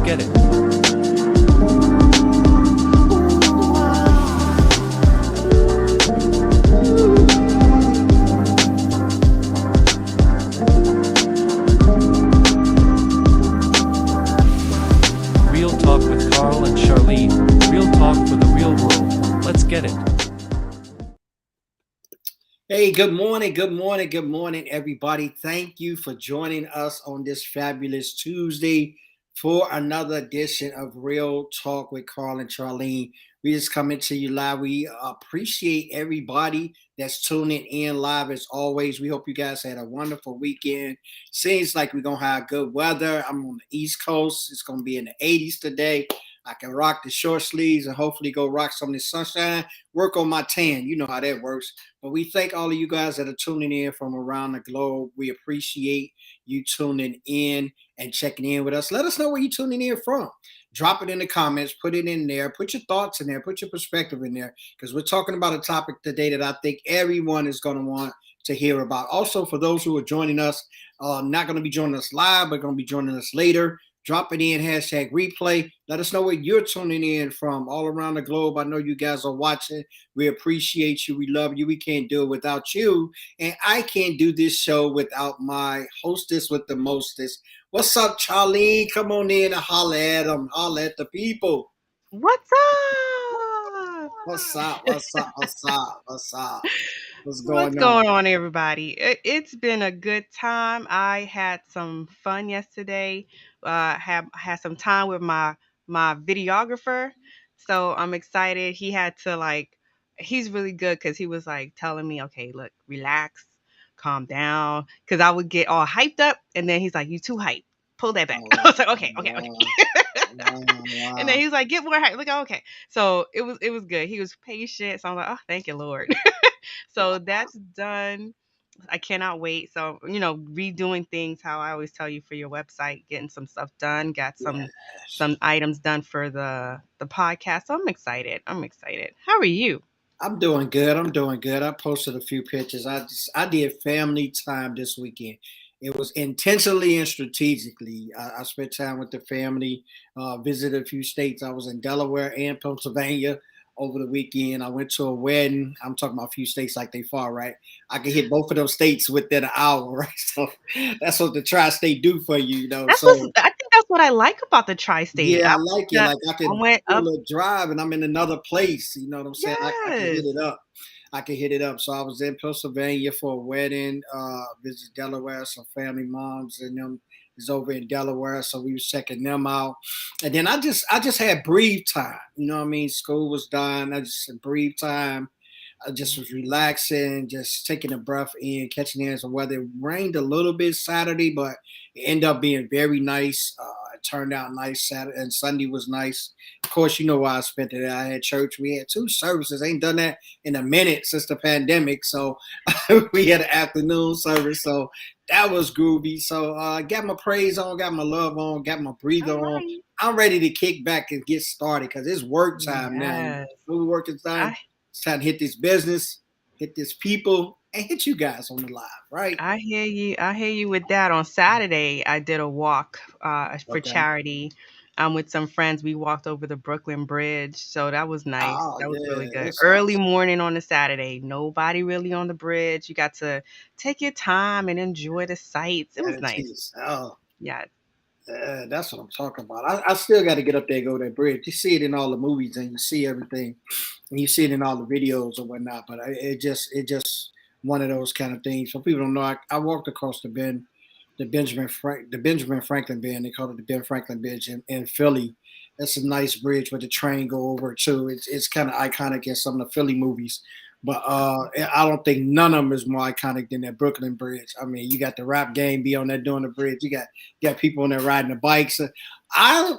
get it. Real talk with Carl and Charlene. Real talk for the real world. Let's get it. Hey, good morning, everybody. Thank you for joining us on this fabulous Tuesday for another edition of Real Talk with Carl and Charlene. We just coming to you live. We appreciate everybody that's tuning in live as always. We hope you guys had a wonderful weekend. Seems like we're going to have good weather. I'm on the East Coast. It's going to be in the 80s today. I can rock the short sleeves and hopefully go rock some of the sunshine, work on my tan. You know how that works. But we thank all of you guys that are tuning in from around the globe. We appreciate you tuning in and checking in with us. Let us know where you're tuning in from. Drop it in the comments, put it in there, put your thoughts in there, put your perspective in there, because we're talking about a topic today that I think everyone is going to want to hear about. Also, for those who are joining us, not going to be joining us live, but going to be joining us later, drop it in, hashtag replay. Let us know where you're tuning in from all around the globe. I know you guys are watching. We appreciate you. We love you. We can't do it without you. And I can't do this show without my hostess with the mostest. What's up, Charlene? Come on in and holler at them. Holler at the people. What's up? What's up? What's up? What's up? What's up? What's What's going on, everybody? It's been a good time. I had some fun yesterday. Had some time with my videographer, so I'm excited. He had to he's really good because he was like telling me, okay, look, relax, calm down, because I would get all hyped up, and then he's like, you too hyped. Pull that back. I was like, okay. And then he was like, get more hype. Like, okay. So it was good. He was patient. So I'm like, oh, thank you, Lord. So that's done. I cannot wait. So, redoing things how I always tell you for your website, getting some stuff done, got some items done for the podcast. So I'm excited. How are you? I'm doing good. I posted a few pictures. I did family time this weekend. It was intentionally and strategically. I spent time with the family, visited a few states. I was in Delaware and Pennsylvania over the weekend. I went to a wedding. I'm talking about a few states like they far, right? I can hit both of those states within an hour, right? So that's what the tri-state do for you, you know. I think that's what I like about the tri-state. Yeah, I like it. Like I can went do a up. little drive and I'm in another place. You know what I'm saying? I can hit Yes. it up. So I was in Pennsylvania for a wedding, visit Delaware, some family moms and them is over in Delaware. So we was checking them out. And then I just had breathe time. You know what I mean? School was done. I just had breathe time. I just was relaxing, just taking a breath in, catching in some weather. It rained a little bit Saturday, but it ended up being very nice. It turned out nice. Saturday and Sunday was nice. Of course, you know why I spent it. I had church. We had 2 services. Ain't done that in a minute since the pandemic. So we had an afternoon service. So that was groovy. So I got my praise on, got my love on, got my breather on. I'm ready to kick back and get started because it's work time now. Work is time. It's time to hit this business, hit this people, and hit you guys on the live, right? I hear you with that. On Saturday, I did a walk for charity. With some friends. We walked over the Brooklyn Bridge, so that was nice. That was really good. Early morning on a Saturday, nobody really on the bridge. You got to take your time and enjoy the sights. It was nice. Yeah. That's what I'm talking about. I still got to get up there and go to that bridge. You see it in all the movies and you see everything, and you see it in all the videos or whatnot. But it just one of those kind of things. So people don't know. I walked across the bend, the Benjamin Franklin bend. They call it the Ben Franklin Bridge in Philly. That's a nice bridge where the train go over too. It's kind of iconic in some of the Philly movies. But I don't think none of them is more iconic than that Brooklyn Bridge. I mean, you got the rap game be on there doing the bridge. You got people on there riding the bikes. I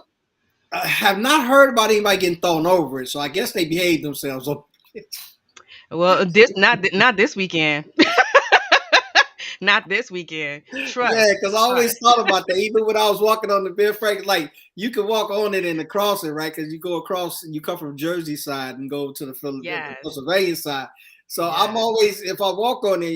have not heard about anybody getting thrown over it, so I guess they behave themselves. Well, not this weekend. Not this weekend. Trust. Yeah, because I always thought about that. Even when I was walking on the Ben Franklin, like you can walk on it and across it, right? Because you go across and you come from Jersey side and go to the Pennsylvania side. So I'm Yes. always, if I walk on it,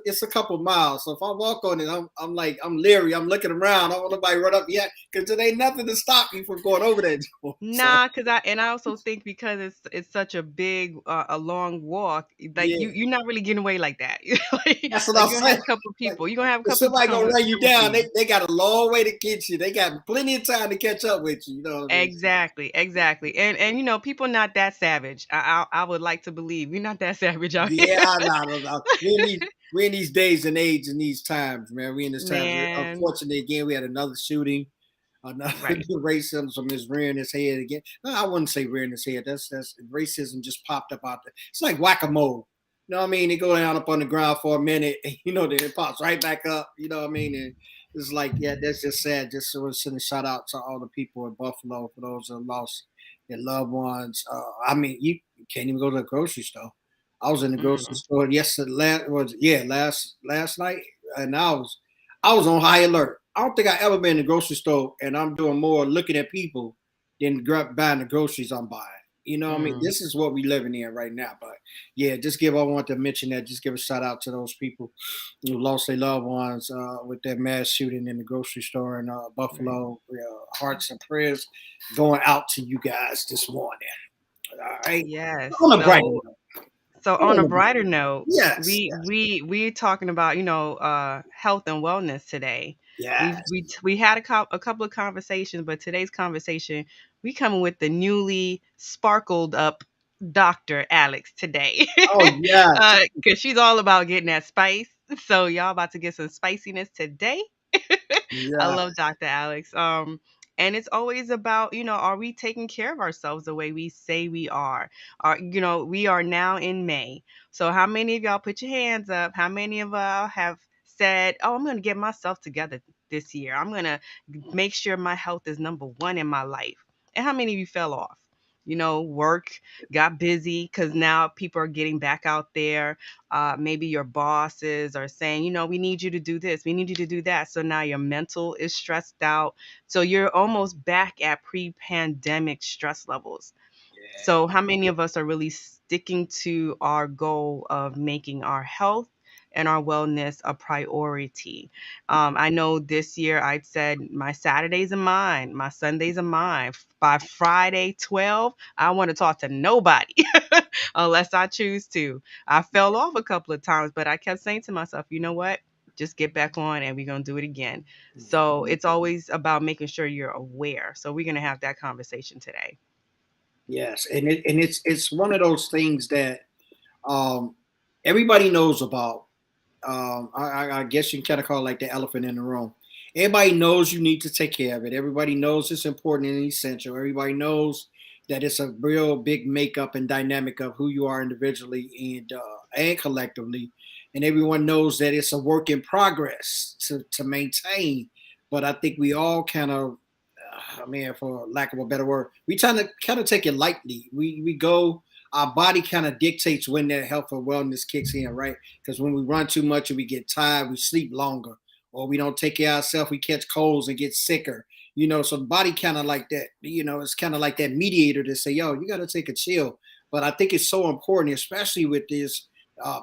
it's a couple miles. So if I walk on it, I'm like, I'm leery. I'm looking around. I don't want nobody run up yet because there ain't nothing to stop me from going over that door. So Nah, cause I also think because it's such a big, a long walk, like yeah, you're not really getting away like that. Like that's what like I'm you're gonna have saying. a couple of Like, people. You're gonna have a if couple of somebody gonna run you come with down, you. they got a long way to get you. They got plenty of time to catch up with you. You know what I mean? Exactly, exactly. And people not that savage. I would like to believe we're not that savage out here. Yeah, no. We in these days and age and these times, man. We in this times. Man, Unfortunately, again, we had another shooting, another right. racism from his rearing his head again. No, I wouldn't say rearing his head. That's racism just popped up out there. It's like whack a mole. You know what I mean? They go down up on the ground for a minute, and, then it pops right back up. You know what I mean? And it's like, yeah, that's just sad. Just so we're sending a shout out to all the people in Buffalo for those that lost their loved ones. I mean, you can't even go to the grocery store. I was in the grocery Mm, store yesterday. Last night, and I was on high alert. I don't think I ever been in the grocery store, and I'm doing more looking at people than buying the groceries I'm buying. You know what I mean? mm, This is what we living in right now. But yeah, I want to mention that. Just give a shout out to those people who lost their loved ones with that mass shooting in the grocery store in right. Buffalo. Hearts and prayers going out to you guys this morning. All right. Yes. On a brighter So note. So on a On a brighter brighter note. note, Yes. we're talking about health and wellness today. Yes. We had a couple of conversations, but today's conversation we coming with the newly sparkled up Dr. Alex today, Oh yes. because she's all about getting that spice. So y'all about to get some spiciness today. I Yeah. love Dr. Alex. And it's always about, are we taking care of ourselves the way we say we are? We are now in May. So how many of y'all put your hands up? How many of y'all have said, "Oh, I'm going to get myself together this year. I'm going to make sure my health is number one in my life." And how many of you fell off? Work got busy because now people are getting back out there. Maybe your bosses are saying, we need you to do this, we need you to do that. So now your mental is stressed out. So you're almost back at pre pandemic stress levels. So, how many of us are really sticking to our goal of making our health and our wellness a priority? I know this year I said my Saturdays are mine, my Sundays are mine. By Friday 12, I want to talk to nobody unless I choose to. I fell off a couple of times, but I kept saying to myself, you know what? Just get back on and we're going to do it again. So, it's always about making sure you're aware. So, we're going to have that conversation today. Yes. And it's one of those things that um everybody knows about. I guess you can kind of call it like the elephant in the room. Everybody knows you need to take care of it. Everybody knows it's important and essential. Everybody knows that it's a real big makeup and dynamic of who you are individually and collectively. And everyone knows that it's a work in progress to maintain. But I think we all kind of, man, for lack of a better word, we tend to kind of take it lightly. We go, our body kind of dictates when that health or wellness kicks in, right? Because when we run too much and we get tired, we sleep longer, or we don't take care of ourselves, we catch colds and get sicker. So the body kind of like that. It's kind of like that mediator to say, "Yo, you got to take a chill." But I think it's so important, especially with this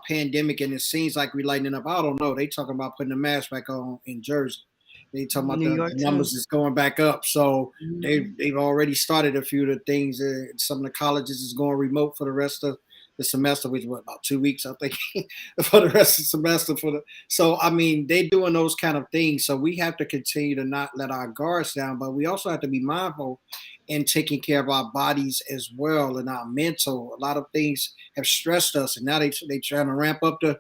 pandemic, and it seems like we're lightening up. I don't know. They talking about putting the mask back on in Jersey. They talking about New the York, too. numbers is going back up. So they've Mhm. they've already started a few of the things. Some of the colleges is going remote for the rest of the semester, which what about 2 weeks, I think, for the rest of the semester. So I mean, they're doing those kind of things. So we have to continue to not let our guards down, but we also have to be mindful in taking care of our bodies as well and our mental. A lot of things have stressed us, and now they trying to ramp up the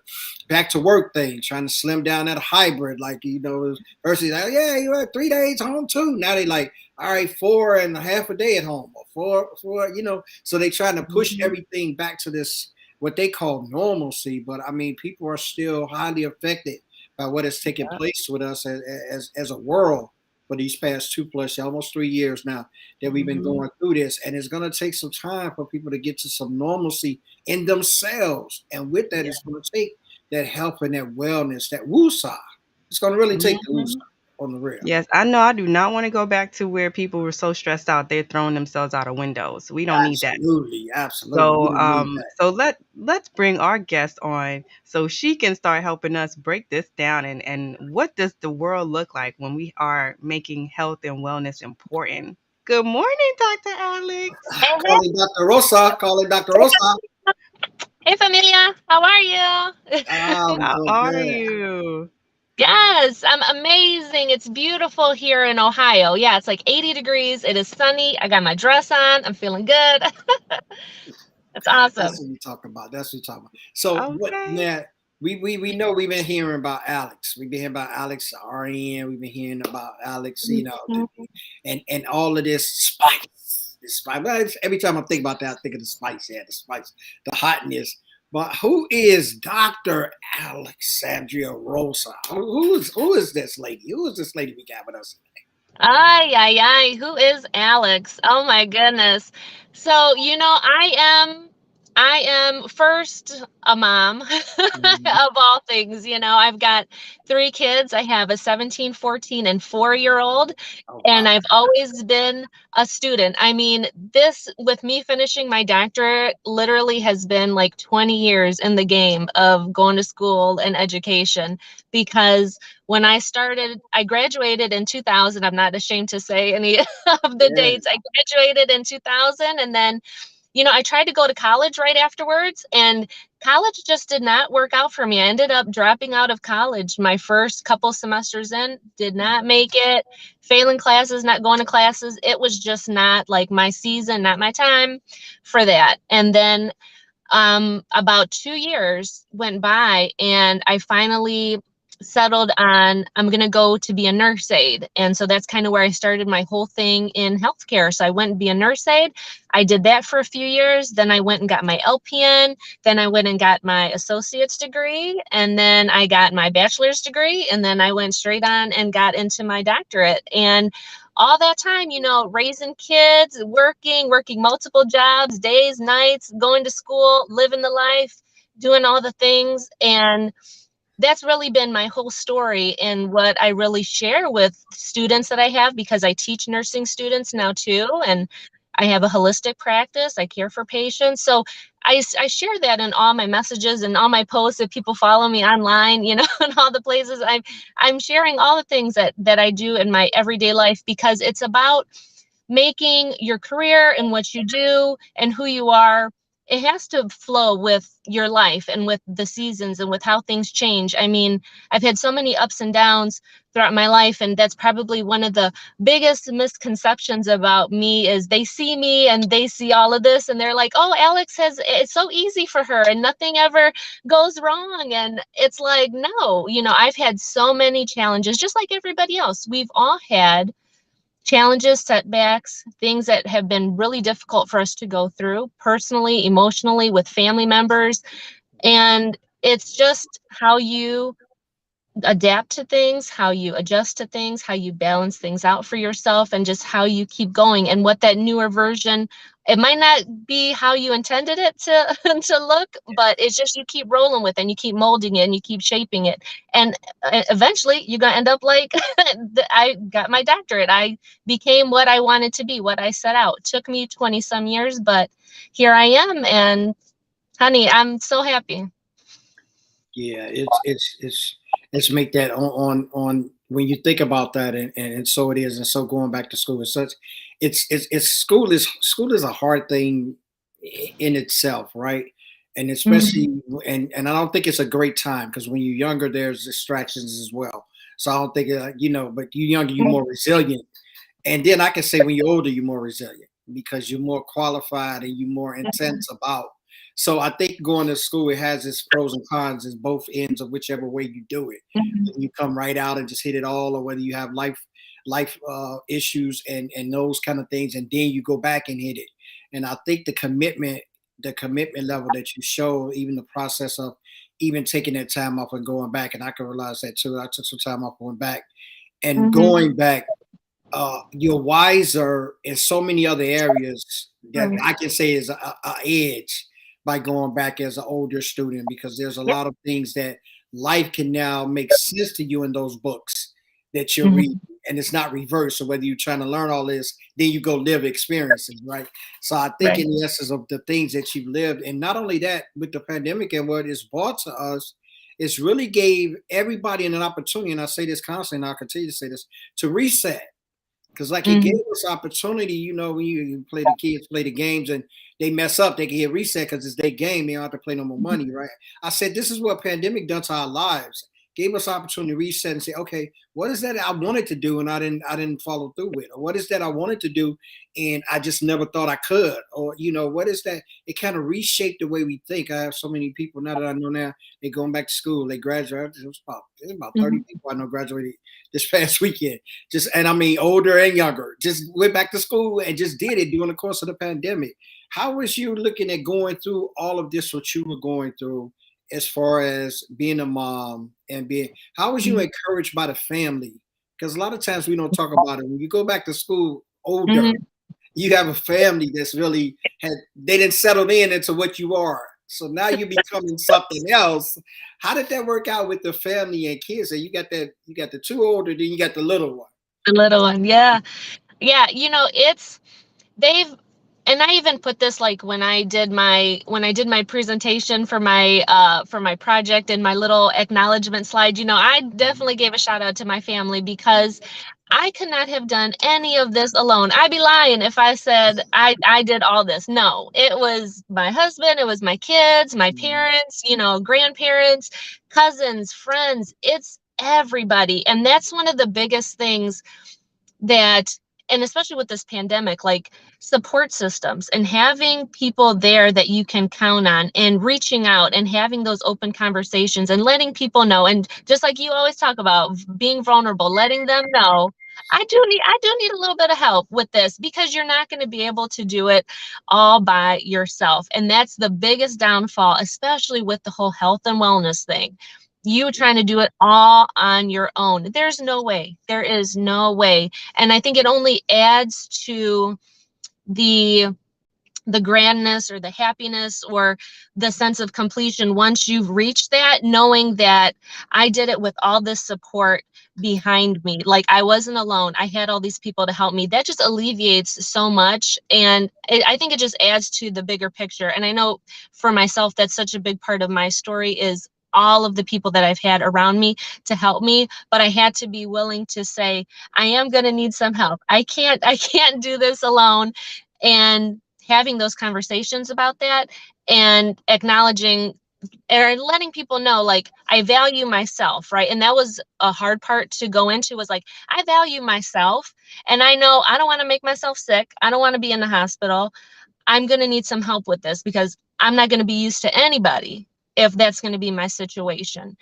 back to work thing, trying to slim down that hybrid, like versus like, yeah, you had 3 days home too. Now they like, all right, 4.5 a day at home, or four. So they trying to push Mhm. everything back to this what they call normalcy. But I mean, people are still highly affected by what has taken Yep. place with us as a world for these past 2 plus, almost 3 years now that we've been Mhm. going through this. And it's going to take some time for people to get to some normalcy in themselves. And with that, Yeah. it's going to take that health and that wellness, that woosah. It's going to really take the Mhm. woosah. on the real. Yes, I know I do not want to go back to where people were so stressed out they're throwing themselves out of windows. We don't need that. Absolutely, absolutely. We So, don't need that. let's bring our guest on so she can start helping us break this down and what does the world look like when we are making health and wellness important. Good morning, Dr. Alex. Hey, Calling Dr. Rosa. Calling Dr. Rosa. hey, familia. How are you? I'm How doing are good. you? Yes, I'm amazing. It's beautiful here in Ohio. Yeah, it's like 80 degrees. It is sunny. I got my dress on. I'm feeling good. That's That's awesome. what we talk about. That's what we talk about. So what Okay. now? We know we've been hearing about Alex. We've been hearing about Alex RN. We've been hearing about Alex, Mhm. and all of this spice. The spice. Well, every time I think about that, I think of the spice. Yeah, the spice, the hotness. But who is Dr. Alexandria Rosa? Who is this lady? Who is this lady we got with us? Ay, ay, ay. Who is Alex? Oh my goodness. So, I am first a mom Mhm. of all things. I've got three kids. I have a 17, 14, and 4-year old. Oh And wow. I've always been a student. I mean, this with me finishing my doctorate literally has been like 20 years in the game of going to school and education because when I graduated in 2000. I'm not ashamed to say any of the Yeah. dates. I graduated in 2000 and then I tried to go to college right afterwards, and college just did not work out for me. I ended up dropping out of college my first couple semesters in, did not make it, failing classes, not going to classes. It was just not like my season, not my time for that. And then about 2 years went by and I finally settled on I'm going to go to be a nurse aide. And so that's kind of where I started my whole thing in healthcare. So I went and be a nurse aide. I did that for a few years. Then I went and got my LPN. Then I went and got my associate's degree. And then I got my bachelor's degree. And then I went straight on and got into my doctorate. And all that time, raising kids, working multiple jobs, days, nights, going to school, living the life, doing all the things. And that's really been my whole story and what I really share with students that I have because I teach nursing students now too. And I have a holistic practice. I care for patients. So I share that in all my messages and all my posts. If people follow me online, in all the places I'm sharing all the things that I do in my everyday life because it's about making your career and what you do and who you are, it has to flow with your life and with the seasons and with how things change. I mean, I've had so many ups and downs throughout my life, and that's probably one of the biggest misconceptions about me is they see me and they see all of this and they're like, oh, Alex has it's so easy for her and nothing ever goes wrong. And it's like, no, I've had so many challenges just like everybody else. We've all had challenges, setbacks, things that have been really difficult for us to go through personally, emotionally, with family members. And it's just how you adapt to things, how you adjust to things, how you balance things out for yourself, and just how you keep going. And what that newer version, it might not be how you intended it to to look, but it's just you keep rolling with it and you keep molding it and you keep shaping it. And eventually you're gonna end up like I got my doctorate. I became what I wanted to be, what I set out. It took me 20 some years, but here I am. And honey, I'm so happy. Yeah, it's make that on when you think about that and so it is and so going back to school is such it's school is a hard thing in itself, right? And Mhm. especially and I don't think it's a great time because when you're younger there's distractions as well. So I don't think but you younger you're more resilient. And then I can say when you're older, you're more resilient because you're more qualified and you're more intense about. So I think going to school, it has its pros and cons in both ends of whichever way you do it. Mhm. Whether you come right out and just hit it all, or whether you have life issues and those kind of things, and then you go back and hit it. And I think the commitment level that you show, even the process of even taking that time off and going back, and I can realize that too. I took some time off going back and Mhm. going back you're wiser in so many other areas that Right. I can say is a edge by going back as an older student because there's a Yep. lot of things that life can now make sense to you in those books that you're Mhm. reading, and it's not reversed. So whether you're trying to learn all this, then you go live experiences, right? So I think Right. in the essence of the things that you've lived, and not only that, with the pandemic and what it's brought to us, it's really gave everybody an opportunity, and I say this constantly, and I'll continue to say this, to reset. Because like it gave Mhm. us opportunity, when you play the kids play the games and they mess up, they can hit reset because it's their game. They don't have to play no more Mhm. money, right? I said this is what pandemic done to our lives. Gave us opportunity to reset and say, okay, what is that I wanted to do and I didn't follow through with, or what is that I wanted to do and I just never thought I could, or what is that? It kind of reshaped the way we think. I have so many people now that I know now. They going back to school. They graduated. It was about 30 Mhm. people I know graduated this past weekend, just, and I mean older and younger, just went back to school and just did it during the course of the pandemic. How was you looking at going through all of this, what you were going through, as far as being a mom and being, how was you Mhm. encouraged by the family? Because a lot of times we don't talk about it. When you go back to school older, Mhm. you have a family that's really they didn't settle in into what you are. So now you're becoming something else. How did that work out with the family and kids? So you got the two older, then you got the little one. The little one. Yeah. Yeah. It's they've and I even put this, like, when I did my presentation for my project and my little acknowledgement slide. I definitely gave a shout out to my family, because I could not have done any of this alone. I'd be lying if I said I did all this. No, it was my husband, it was my kids, my parents, grandparents, cousins, friends. It's everybody. And that's one of the biggest things that, and especially with this pandemic, like, support systems and having people there that you can count on, and reaching out and having those open conversations and letting people know. And just like you always talk about, being vulnerable, letting them know, I do need a little bit of help with this, because you're not going to be able to do it all by yourself. And that's the biggest downfall, especially with the whole health and wellness thing. You trying to do it all on your own. There's no way. There is no way. And I think it only adds to the the grandness or the happiness or the sense of completion once you've reached that, knowing that I did it with all this support behind me. Like, I wasn't alone. I had all these people to help me. That just alleviates so much. And I think it just adds to the bigger picture. And I know for myself, that's such a big part of my story, is all of the people that I've had around me to help me. But I had to be willing to say, I am going to need some help. I can't do this alone. And having those conversations about that, and acknowledging or letting people know, like, I value myself, right? And that was a hard part to go into, was like, I value myself, and I know I don't want to make myself sick. I don't want to be in the hospital. I'm going to need some help with this, because I'm not going to be used to anybody if that's going to be my situation.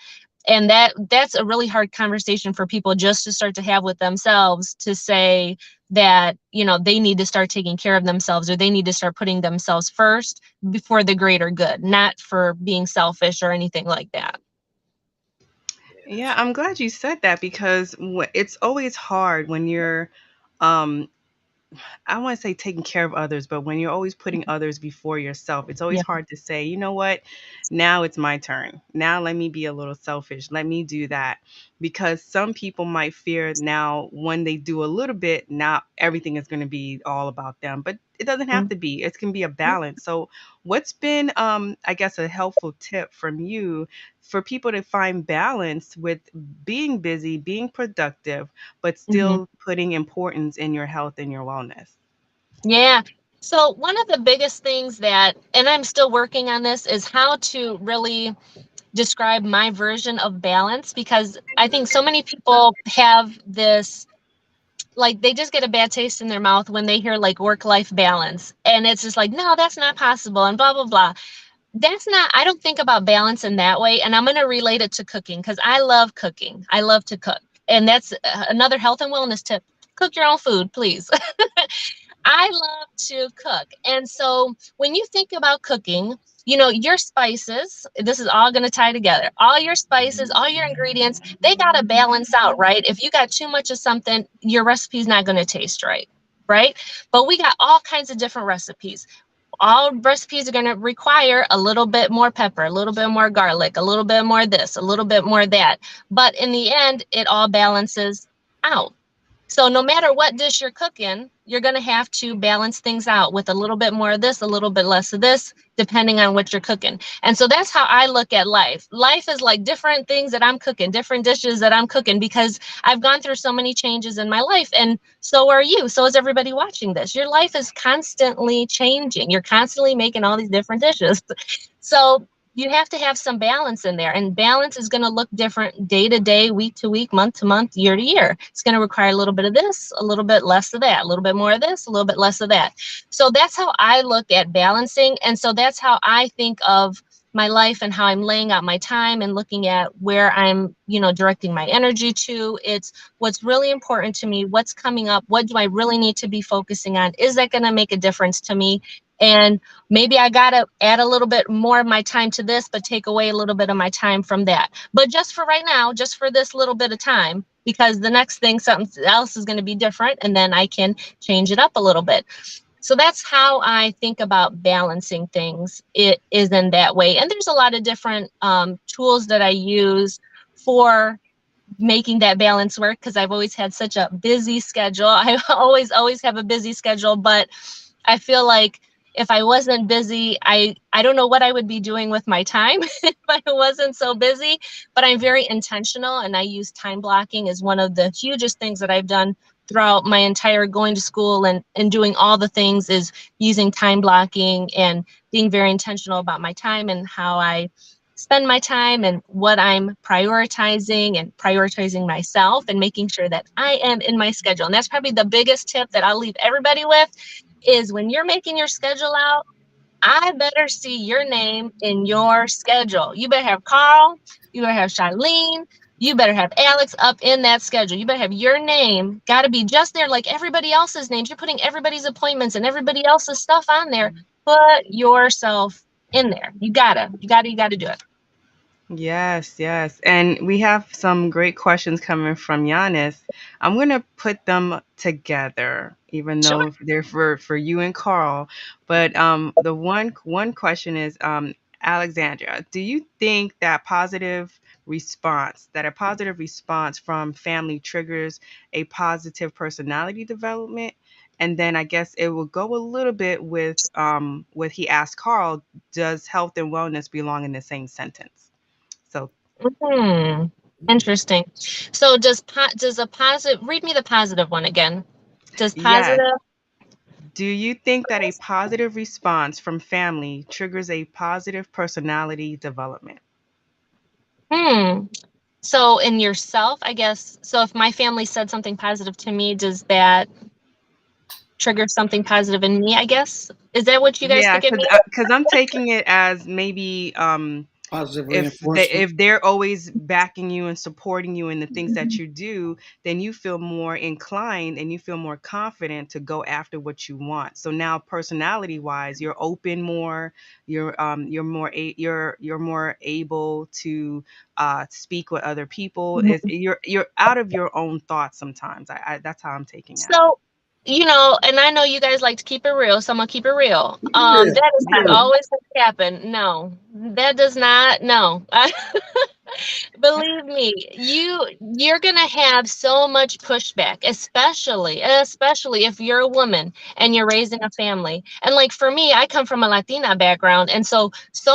And that's a really hard conversation for people just to start to have with themselves, to say that they need to start taking care of themselves, or they need to start putting themselves first before the greater good, not for being selfish or anything like that. Yeah, I'm glad you said that, because it's always hard when you're um I want to say taking care of others, but when you're always putting others before yourself, it's always Yeah. hard to say, you know what, now it's my turn. Now let me be a little selfish. Let me do that. Because some people might fear now when they do a little bit, now everything is going to be all about them. But it doesn't have Mhm. to be. It can be a balance. So what's been I guess a helpful tip from you for people to find balance with being busy, being productive, but Mhm. still putting importance in your health and your wellness? Yeah. So one of the biggest things that, and I'm still working on this, is how to really describe my version of balance, because I think so many people have this, like, they just get a bad taste in their mouth when they hear, like, work life balance, and it's just like, no, that's not possible, and blah blah blah. That's not, I don't think about balance in that way. And I'm going to relate it to cooking, because I love cooking. I love to cook. And that's another health and wellness tip: cook your own food, please. I love to cook. And so when you think about cooking, your spices, this is all going to tie together. All your spices, all your ingredients, they got to balance out, right? If you got too much of something, your recipe's not going to taste right. Right. But we got all kinds of different recipes. All recipes are going to require a little bit more pepper, a little bit more garlic, a little bit more this, a little bit more that. But in the end, it all balances out. So no matter what dish you're cooking, you're going to have to balance things out with a little bit more of this, a little bit less of this, depending on what you're cooking. And so that's how I look at life. Life is like different things that I'm cooking, different dishes that I'm cooking, because I've gone through so many changes in my life. And so are you. So is everybody watching this. Your life is constantly changing. You're constantly making all these different dishes. So you have to have some balance in there, and balance is going to look different day to day, week to week, month to month, year to year. It's going to require a little bit of this, a little bit less of that, a little bit more of this, a little bit less of that. So that's how I look at balancing. And so that's how I think of my life and how I'm laying out my time and looking at where I'm, directing my energy to. It's what's really important to me, what's coming up, what do I really need to be focusing on? Is that going to make a difference to me? And maybe I got to add a little bit more of my time to this, but take away a little bit of my time from that. But just for right now, just for this little bit of time, because the next thing, something else is going to be different, and then I can change it up a little bit. So that's how I think about balancing things. It is in that way. And there's a lot of different tools that I use for making that balance work, because I've always had such a busy schedule. I always have a busy schedule, but I feel like if I wasn't busy, I don't know what I would be doing with my time if I wasn't so busy. But I'm very intentional, and I use time blocking as one of the hugest things that I've done throughout my entire going to school and doing all the things, is using time blocking and being very intentional about my time and how I spend my time and what I'm prioritizing, and prioritizing myself and making sure that I am in my schedule. And that's probably the biggest tip that I'll leave everybody with, is when you're making your schedule out, I better see your name in your schedule. You better have Carl, you better have Charlene, you better have Alex up in that schedule. You better have your name, got to be just there like everybody else's names. You're putting everybody's appointments and everybody else's stuff on there. Put yourself in there. You gotta do it. Yes, yes. And we have some great questions coming from Giannis. I'm going to put them together, even Sure. though they're for you and Carl. But the one question is, Alexandria, do you think that a positive response from family triggers a positive personality development? And then I guess it will go a little bit with what he asked Carl, does health and wellness belong in the same sentence? So Hmm. Interesting. So does a positive, read me the positive one again. Does yes. positive. Do you think that a positive response from family triggers a positive personality development? Hmm. So in yourself, I guess. So if my family said something positive to me, does that trigger something positive in me, I guess? Is that what you guys Yeah, think it means? because I'm taking it as maybe Positive if reinforcement. they're always backing you and supporting you in the things that you do, then you feel more inclined and you feel more confident to go after what you want. So now, personality wise, you're open more. You're more able to speak with other people. Is Mhm. you're out of your own thoughts sometimes. That's how I'm taking it. So, and I know you guys like to keep it real, so I'm gonna keep it real. Yeah, That is not yeah. always going to happen. No, that does not. No. Believe me, you're gonna have so much pushback, especially if you're a woman and you're raising a family. And like for me, I come from a Latina background, and so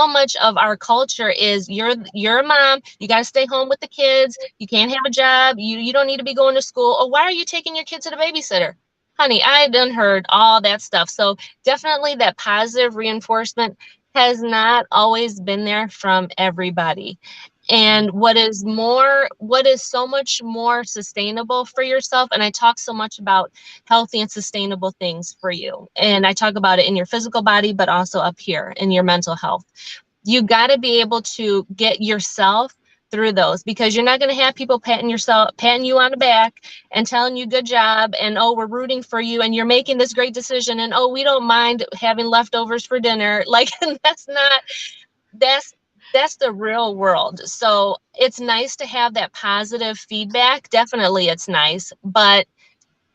much of our culture is you're a mom, you gotta stay home with the kids, you can't have a job, you don't need to be going to school. Or why are you taking your kids to the babysitter? Honey, I done heard all that stuff. So definitely that positive reinforcement has not always been there from everybody. And what is so much more sustainable for yourself, and I talk so much about healthy and sustainable things for you, and I talk about it in your physical body but also up here in your mental health. You got to be able to get yourself through those, because you're not going to have people patting you on the back and telling you good job, and oh, we're rooting for you, and you're making this great decision, and oh, we don't mind having leftovers for dinner. Like that's that's the real world. So it's nice to have that positive feedback. Definitely it's nice, but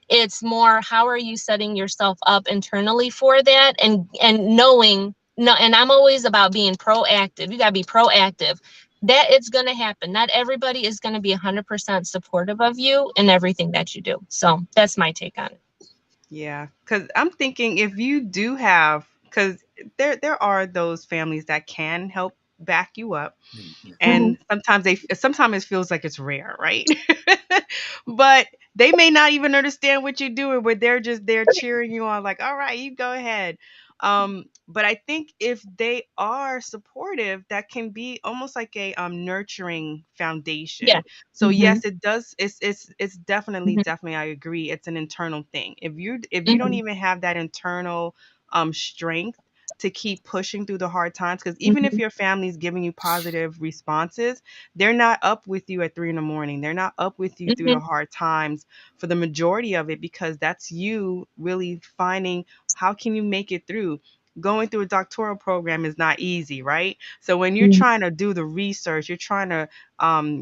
it's more, how are you setting yourself up internally for that, and knowing. No, and I'm always about being proactive. You got to be proactive. that it's going to happen. Not everybody is going to be 100% supportive of you in everything that you do. So that's my take on it. Yeah, because I'm thinking if you do have, because there are those families that can help back you up, Hmm. and sometimes it feels like it's rare, right? But they may not even understand what you're doing, but they're just there cheering you on, like, all right, you go ahead. But I think if they are supportive, that can be almost like a nurturing Yeah. foundation. So Hmm. yes, it does. It's definitely, Hmm. definitely, I agree, it's an internal thing. If you don't Hmm. even have that internal strength to keep pushing through the hard times, because even if Hmm. your family's giving you positive responses, they're not up with you at 3 in the morning. They're not up with you through the Hmm. hard times for the majority of it, because that's you really finding how can you make it through. Going through a doctoral program is not easy, right? So when you're trying to do the research, you're trying to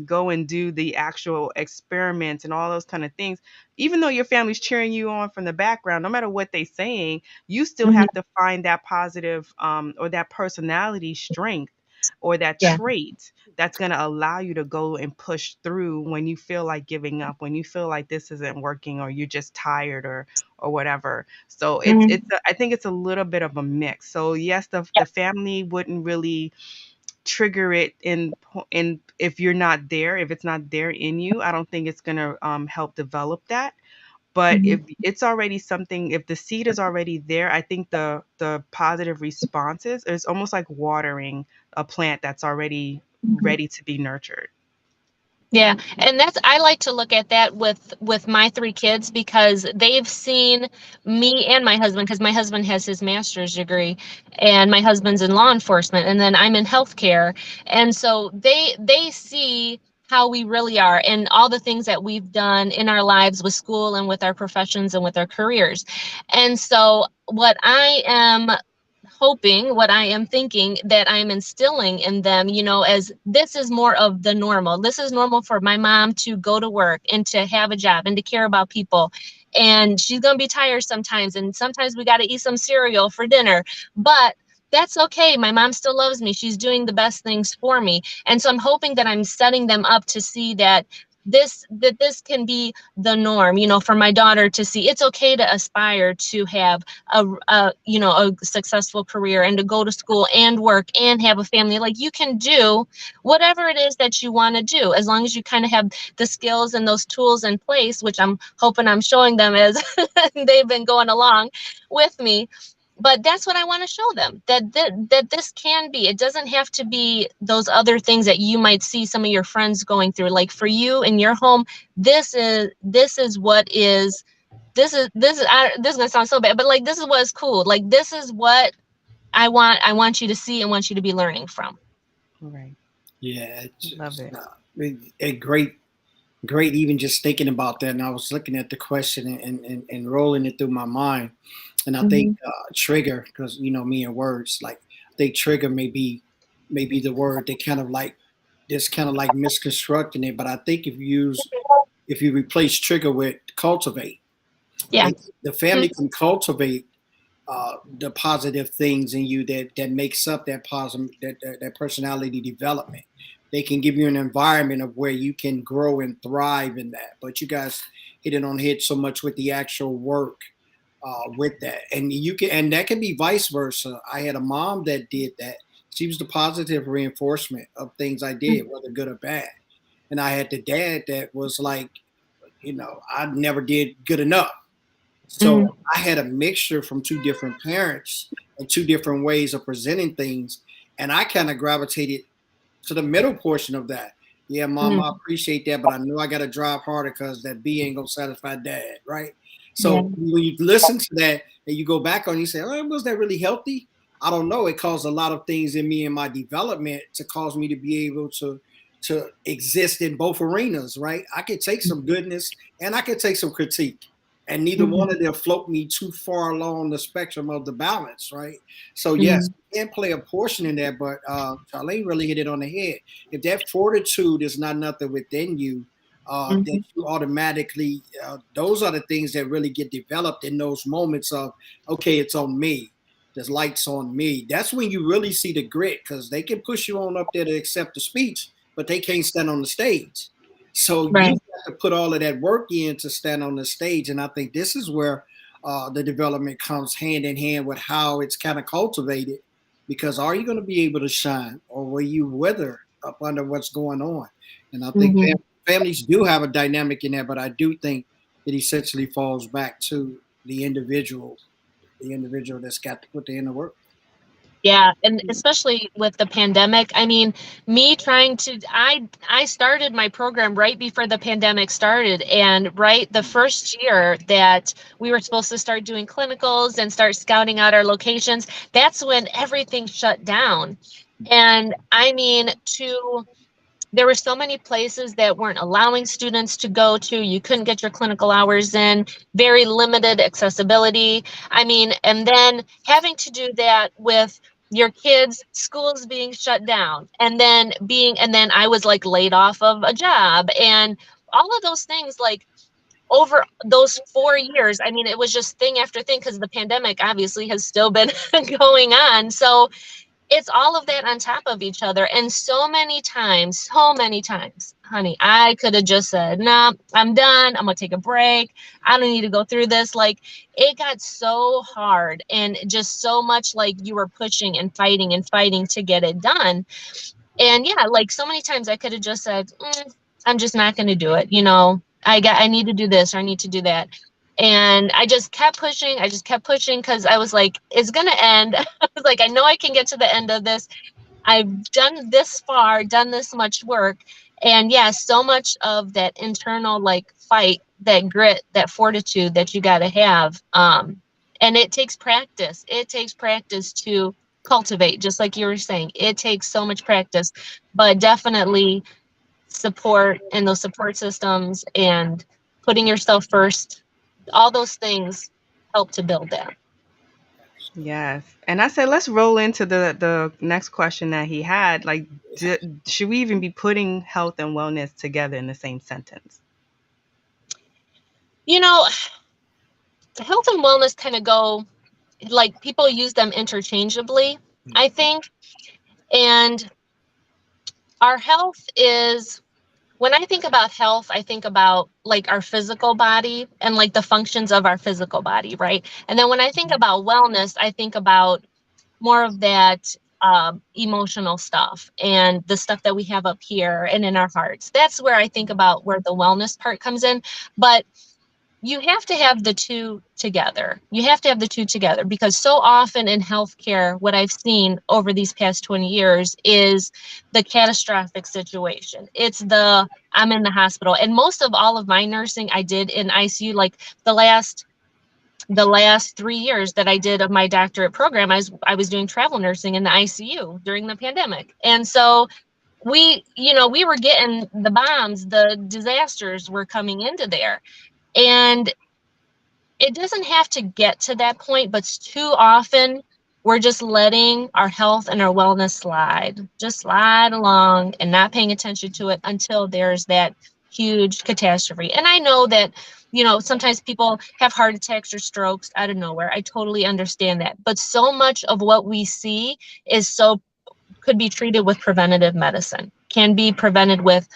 go and do the actual experiments and all those kind of things, even though your family's cheering you on from the background, no matter what they're saying, you still Hmm. have to find that positive or that personality strength or that Yeah. trait that's going to allow you to go and push through when you feel like giving up, when you feel like this isn't working, or you're just tired, or whatever. So Hmm. I think it's a little bit of a mix. So yes, the family wouldn't really trigger it in if you're not there, if it's not there in you. I don't think it's going to help develop that. But Hmm. if it's already something, if the seed is already there, I think the positive responses is almost like watering a plant that's already Hmm. ready to be nurtured. Yeah, and that's I like to look at that with my three kids because they've seen me and my husband, because my husband has his master's degree and my husband's in law enforcement and then I'm in healthcare. And so they see how we really are and all the things that we've done in our lives with school and with our professions and with our careers. And so what I am hoping, what I am thinking that I'm instilling in them, as this is more of the normal. This is normal for my mom to go to work and to have a job and to care about people. And she's going to be tired sometimes. And sometimes we got to eat some cereal for dinner. But that's okay. My mom still loves me. She's doing the best things for me. And so I'm hoping that I'm setting them up to see that this can be the norm, for my daughter to see it's okay to aspire to have a successful career and to go to school and work and have a family. Like you can do whatever it is that you want to do as long as you kind of have the skills and those tools in place, which I'm hoping I'm showing them as they've been going along with me. But that's what I want to show them, that this can be. It doesn't have to be those other things that you might see some of your friends going through. Like for you in your home, this is what is this is gonna sound so bad, but like this is what's cool. Like this is what I want you to see and want you to be learning from. Right. Yeah, Love it. a great. Even just thinking about that, and I was looking at the question and rolling it through my mind, and I think Hmm. trigger, because me and words, like I think trigger may be the word that kind of like just kind of like misconstructing it, but I think if you replace trigger with cultivate, Yeah. the family can cultivate the positive things in you that makes up that positive that personality development. They can give you an environment of where you can grow and thrive in that. But you guys hit it on head so much with the actual work with that, and and that can be vice versa. I had a mom that did that. She was the positive reinforcement of things I did, whether good or bad. And I had the dad that was like, I never did good enough. Hmm. So I had a mixture from two different parents and two different ways of presenting things. And I kind of gravitated to the middle portion of that. Yeah, mom, I Hmm. appreciate that, but I know I got to drive harder because that B ain't going to satisfy dad, right? Yeah. So when you listen to that and you go back on, you say, oh, was that really healthy? I don't know. It caused a lot of things in me in my development to cause me to be able to exist in both arenas, right? I could take some goodness and I could take some critique, and neither one Hmm. of them float me too far along the spectrum of the balance, right? So yes, Hmm. we can play a portion in that, but Charlene really hit it on the head. If that fortitude is not nothing within you, that Hmm. you automatically, those are the things that really get developed in those moments of, okay, it's on me. There's lights on me. That's when you really see the grit, because they can push you on up there to accept the speech, but they can't stand on the stage. So you Right. have to put all of that work in to stand on the stage. And I think this is where the development comes hand in hand with how it's kind of cultivated. Because are you going to be able to shine, or will you wither up under what's going on? And I think Mhm. families do have a dynamic in there, but I do think it essentially falls back to the individual that's got to put the inner work. Yeah, and especially with the pandemic. I mean, me trying to I started my program right before the pandemic started, and right the first year that we were supposed to start doing clinicals and start scouting out our locations, that's when everything shut down. And I mean, there were so many places that weren't allowing students to go to. You couldn't get your clinical hours in, very limited accessibility. I mean, and then having to do that with your kids' schools being shut down, and then I was like laid off of a job, and all of those things, like over those 4 years, I mean, it was just thing after thing, because the pandemic obviously has still been going on. So it's all of that on top of each other. And so many times, honey, I could have just said, nah, I'm done. I'm going to take a break. I don't need to go through this. Like, it got so hard, and just so much like you were pushing and fighting to get it done. And yeah, like so many times I could have just said, I'm just not going to do it. I need to do this, or I need to do that. And I just kept pushing. Because I was like, it's going to end. I was like, I know I can get to the end of this. I've done this far, done this much work. And yeah, so much of that internal like fight, that grit, that fortitude that you got to have. And it takes practice. It takes practice to cultivate, just like you were saying. It takes so much practice, but definitely support and those support systems and putting yourself first, all those things help to build that. Yes. And I said, let's roll into the next question that he had. Like, should we even be putting health and wellness together in the same sentence? You know, health and wellness kind of go, like, people use them interchangeably, I think. And our health is, when I think about health, I think about like our physical body and like the functions of our physical body, right? And then when I think about wellness, I think about more of that emotional stuff and the stuff that we have up here and in our hearts. That's where I think about where the wellness part comes in. But you have to have the two together. You have to have the two together, because so often in healthcare, what I've seen over these past 20 years is the catastrophic situation. It's I'm in the hospital. And most of all of my nursing I did in ICU, like the last 3 years that I did of my doctorate program, I was doing travel nursing in the ICU during the pandemic. And so we were getting the bombs, the disasters were coming into there. And it doesn't have to get to that point, but too often we're just letting our health and our wellness just slide along and not paying attention to it until there's that huge catastrophe. And I know that, sometimes people have heart attacks or strokes out of nowhere. I totally understand that. But so much of what we see could be treated with preventative medicine, can be prevented with,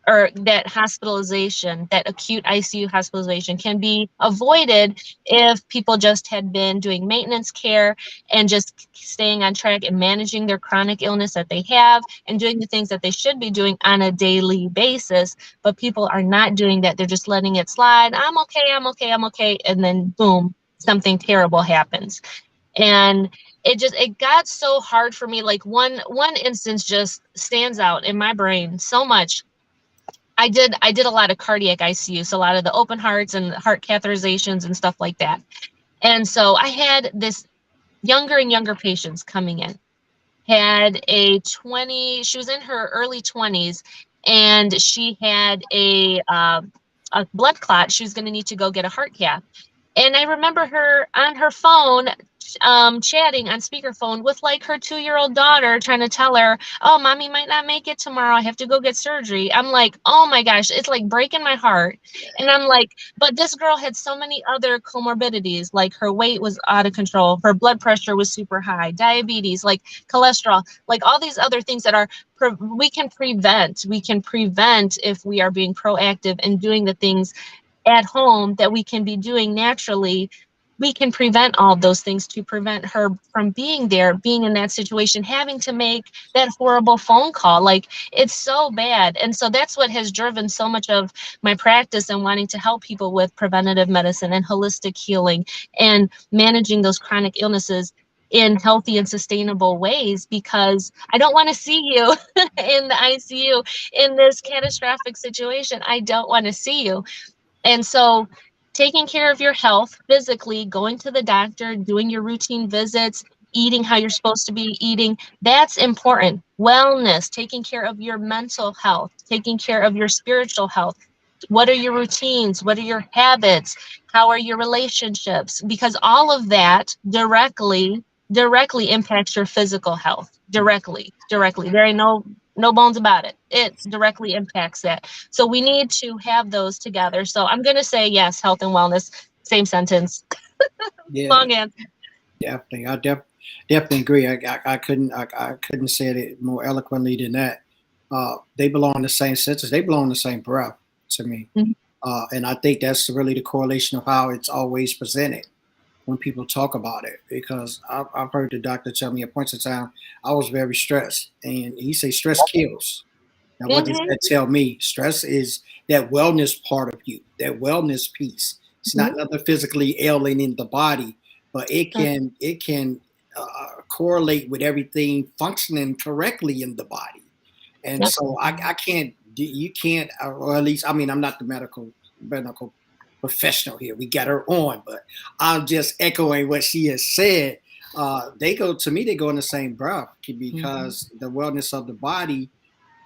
or that hospitalization, that acute ICU hospitalization can be avoided if people just had been doing maintenance care and just staying on track and managing their chronic illness that they have and doing the things that they should be doing on a daily basis. But people are not doing that. They're just letting it slide. I'm okay. And then boom, something terrible happens. And it got so hard for me. Like one instance just stands out in my brain so much. I did a lot of cardiac ICU, so a lot of the open hearts and heart catheterizations and stuff like that. And so I had this younger and younger patients coming in. She was in her early 20s, and she had a blood clot. She was going to need to go get a heart cath. And I remember her on her phone chatting on speakerphone with like her 2-year-old daughter, trying to tell her, oh, mommy might not make it tomorrow, I have to go get surgery. I'm like, oh my gosh, it's like breaking my heart. And I'm like, but this girl had so many other comorbidities, like her weight was out of control, her blood pressure was super high, diabetes, like cholesterol, like all these other things that are we can prevent if we are being proactive and doing the things at home that we can be doing naturally. We can prevent all of those things to prevent her from being there, being in that situation, having to make that horrible phone call. Like, it's so bad. And so that's what has driven so much of my practice and wanting to help people with preventative medicine and holistic healing and managing those chronic illnesses in healthy and sustainable ways, because I don't want to see you in the ICU in this catastrophic situation. I don't want to see you. And so taking care of your health physically, going to the doctor, doing your routine visits, eating how you're supposed to be eating, that's important. Wellness, taking care of your mental health, taking care of your spiritual health. What are your routines? What are your habits? How are your relationships? Because all of that directly impacts your physical health. Directly. There ain't no bones about it. It directly impacts that. So we need to have those together. So I'm going to say yes, health and wellness, same sentence. Yeah, Long answer. definitely. Definitely agree. I couldn't say it more eloquently than that. They belong in the same sentence. They belong in the same breath to me. Mhm. And I think that's really the correlation of how it's always presented when people talk about it. Because I've heard the doctor tell me at points in time I was very stressed, and he say stress kills. Now, what does Mhm. that tell me? Stress is that wellness part of you, that wellness piece. It's not Mhm. nothing physically ailing in the body, but it can correlate with everything functioning correctly in the body. And Yep. so I can't, you can't, or at least, I mean, I'm not the medical professional here. We got her on, but I'm just echoing what she has said. They go to me, they go in the same breath because the wellness of the body,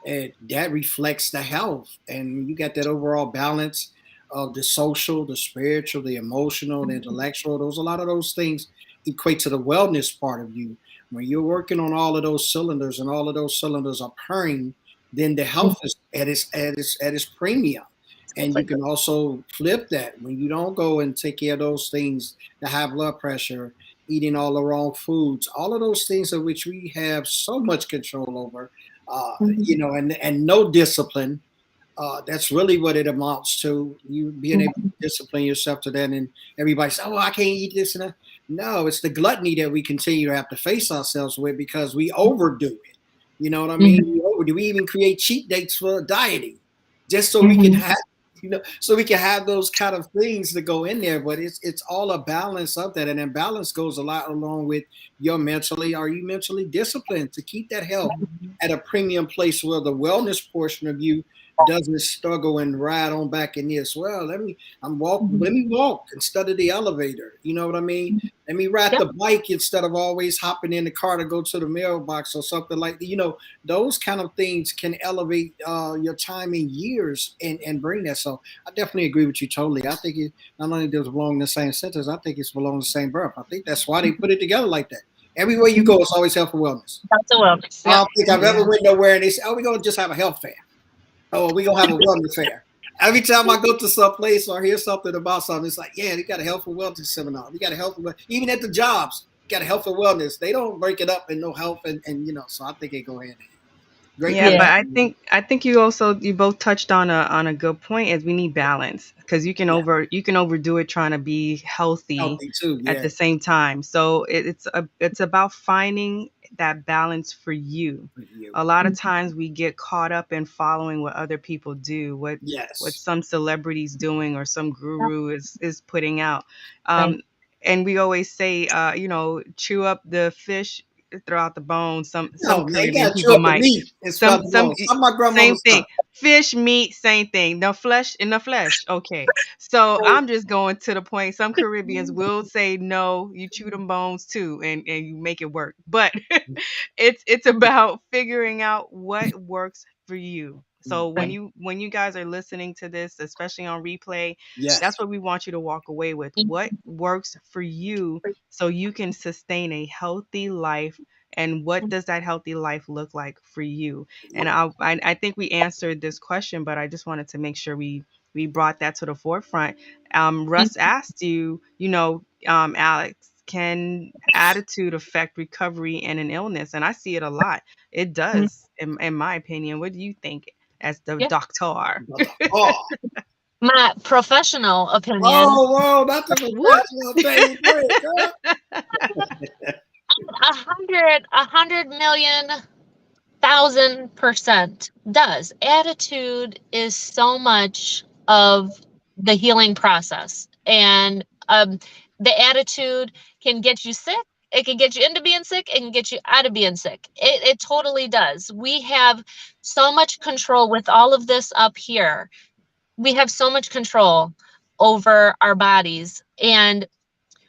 and that reflects the health. And you got that overall balance of the social, the spiritual, the emotional, the intellectual. Those, a lot of those things equate to the wellness part of you. When you're working on all of those cylinders and all of those cylinders are purring, then the health is at its premium. And you Exactly. can also flip that when you don't go and take care of those things, the high blood pressure, eating all the wrong foods, all of those things of which we have so much control over, Mhm. and no discipline. That's really what it amounts to. You being able to Mhm. discipline yourself to that, and everybody says, "Oh, I can't eat this and that." No, it's the gluttony that we continue to have to face ourselves with because we overdo it. You know what I mean? Mhm. We overdo. We even create cheat dates for dieting, just so we can Mhm. have, so we can have those kind of things to go in there. But it's all a balance of that, and then balance goes a lot along with your mentally. Are you mentally disciplined to keep that health at a premium place where the wellness portion of you doesn't struggle and ride on back in this? Well, let Mhm. me walk instead of the elevator. You know what I mean? Let me ride Yep. the bike instead of always hopping in the car to go to the mailbox or something like that. Those kind of things can elevate your time in years and bring that. So I definitely agree with you totally. I think it not only does it belong in the same sentence, I think it's belong in the same breath. I think that's why they put it together like that. Everywhere you Mhm. go, it's always health and wellness. That's a wellness. I Yep. don't think I've ever Yeah. went nowhere and they say, "Oh, we're gonna just have a health fair. Oh, we're gonna have a wellness fair." Every time I go to some place or hear something about something, it's like, yeah, they got a health and wellness seminar. We got a health and even at the jobs, got a health and wellness. They don't break it up in no health and so I think they go hand in hand. Great Yeah, point. but Yeah. I think you both touched on a good point is we need balance because Yeah, you can overdo it trying to be healthy healthy too. at Yeah, the same time. So it's about finding that balance for you. for you. A lot of Mhm. times we get caught up in following what other people do, what Yes. some celebrities doing or some Yep. guru is putting out. Right. Um, and we always say, chew up the fish, throw out the bones. Some No, man, you Caribbean gotta chew people up the might. meat and spread the bones. Some of my Same grandmama's thing. stuff. Fish, meat, same thing. The flesh in the flesh. Okay. So Right. I'm just going to the point. Some Caribbeans will say no, you chew them bones too, and you make it work. But it's about figuring out what works for you. So Right. when you guys are listening to this, especially on replay, Yes. that's what we want you to walk away with. What works for you so you can sustain a healthy life, and what does that healthy life look like for you? And I think we answered this question, but I just wanted to make sure we brought that to the forefront. Russ asked you, Alex, can attitude affect recovery in an illness? And I see it a lot. It Mhm. does, in my opinion. What do you think as the Yeah. doctor? Oh, My professional opinion, oh, whoa, not the Whoop! professional opinion. Go ahead, girl. 100,000,000% does. Attitude is so much of the healing process. And the attitude can get you sick. It can get you into being sick. It can get you out of being sick. It totally does. We have so much control with all of this up here. We have so much control over our bodies. And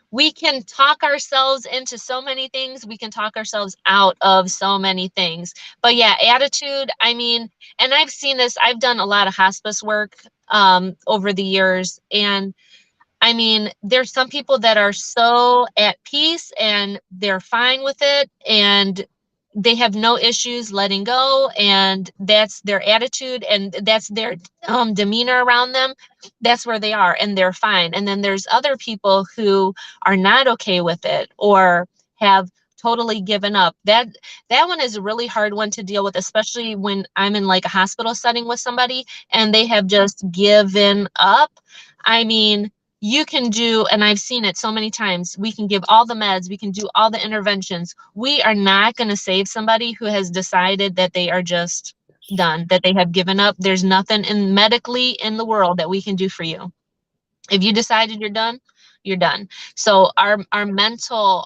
we can talk ourselves into so many things. We can talk ourselves out of so many things. But yeah, attitude, I mean, and I've seen this, I've done a lot of hospice work over the years. And I mean, there's some people that are so at peace and they're fine with it and they have no issues letting go, and that's their attitude and that's their demeanor around them. That's where they are and they're fine. And then there's other people who are not okay with it or have totally given up. That one is a really hard one to deal with, especially when I'm in like a hospital setting with somebody and they have just given up. I mean, you can do, and I've seen it so many times, we can give all the meds, we can do all the interventions. We are not going to save somebody who has decided that they are just done, that they have given up. There's nothing in medically in the world that we can do for you. If you decided you're done, you're done. So our mental